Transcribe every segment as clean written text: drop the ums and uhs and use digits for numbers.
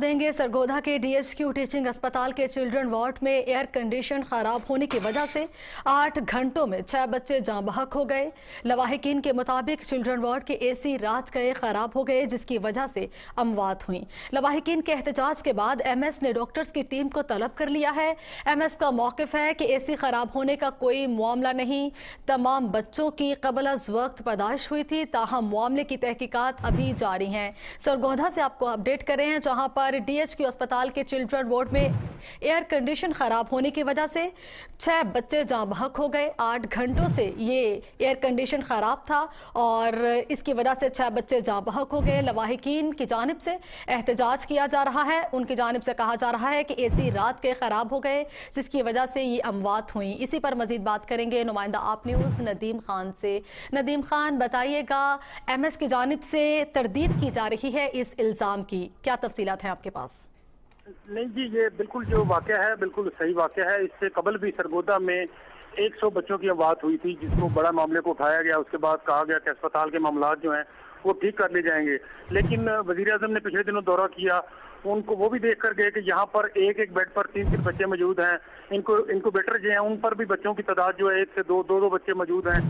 देंगे सरगोधा के DHQ teaching अस्पताल के चिल्ड्रन वार्ड में एयर कंडीशन खराब होने की वजह से 8 घंटों में 6 बच्चे जाँ बहक हो गए। लवाहिकीन के मुताबिक चिल्ड्रन वार्ड के एसी रात गए खराब हो गए, जिसकी वजह से अमवात हुई। लवाहिकीन के एहतजाज के बाद एमएस ने डॉक्टर्स की टीम को तलब कर लिया है। एमएस का मौक़िफ़ है कि एसी खराब होने का कोई मामला नहीं, तमाम बच्चों की कबल अज वक्त पैदाइश हुई थी। ताहम मामले की तहकीकात अभी जारी हैं। सरगोधा से आपको अपडेट कर रहे हैं, जहाँ पर डीएचक्यू अस्पताल के चिल्ड्रन वार्ड में एयर कंडीशन खराब होने की वजह से 6 बच्चे जाँ बहक हो गए। 8 घंटों से ये एयर कंडीशन खराब था और इसकी वजह से 6 बच्चे जाँ बहक हो गए। लवाहिकीन की जानिब से एहतजाज किया जा रहा है। उनकी जानिब से कहा जा रहा है कि एसी रात के खराब हो गए, जिसकी वजह से ये अमवात हुई। इसी पर मजीद बात करेंगे नुमाइंदा आप न्यूज़ नदीम खान से। नदीम खान, बताइएगा, एमएस की जानिब से तरदीद की जा रही है इस इल्ज़ाम की, क्या तफसीलात हैं आपके पास? नहीं जी, ये बिल्कुल जो वाक़या है बिल्कुल सही वाक़या है। इससे कबल भी सरगोधा में 100 बच्चों की बात हुई थी, जिसको बड़ा मामले को उठाया गया। उसके बाद कहा गया कि अस्पताल के मामला जो हैं वो ठीक कर लिए जाएंगे। लेकिन वज़ीर-ए-आज़म ने पिछले दिनों दौरा किया, उनको वो भी देख कर गए कि यहाँ पर एक बेड पर 3 बच्चे मौजूद हैं। इनको बेटर जो हैं उन पर भी बच्चों की तादाद जो है 1 से 2 बच्चे मौजूद हैं।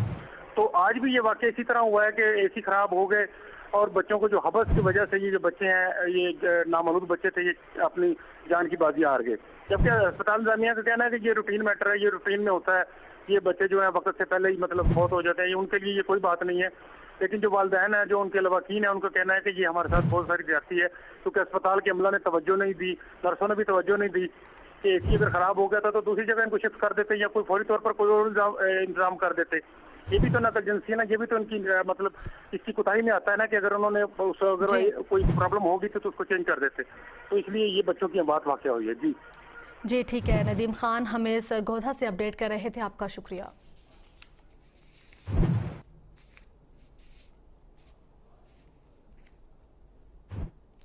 तो आज भी ये वाक़या इसी तरह हुआ है कि एसी खराब हो गए और बच्चों को जो हबस की वजह से ये जो बच्चे हैं, ये नामौलूद बच्चे थे, ये अपनी जान की बाजी हार गए। जबकि अस्पताल इंतजामिया का कहना है कि ये रूटीन मैटर है, ये रूटीन में होता है। ये बच्चे जो है वक्त से पहले ही मतलब फौत हो जाते हैं, उनके लिए ये कोई बात नहीं है। लेकिन जो वालिदैन है, जो उनके लवाकीन है, उनका कहना है कि ये हमारे साथ बहुत सारी ज्यादती है, क्योंकि अस्पताल के अमला ने तवज्जो नहीं दी, नर्सों ने भी तवज्जो नहीं दी कि एसी अगर खराब हो गया था तो दूसरी जगह इनको शिफ्ट कर देते या कोई फौरी तौर पर कोई और इंतजाम कर देते। ये भी तो नेगलिजेंसी है ना, ये भी तो उनकी मतलब इसकी कोताही में आता है ना कि अगर उन्होंने अगर कोई प्रॉब्लम होगी तो उसको चेंज कर देते। तो इसलिए ये बच्चों की बात वाक़या हुई है। जी ठीक है नदीम खान, हमें सरगोधा से अपडेट कर रहे थे, आपका शुक्रिया।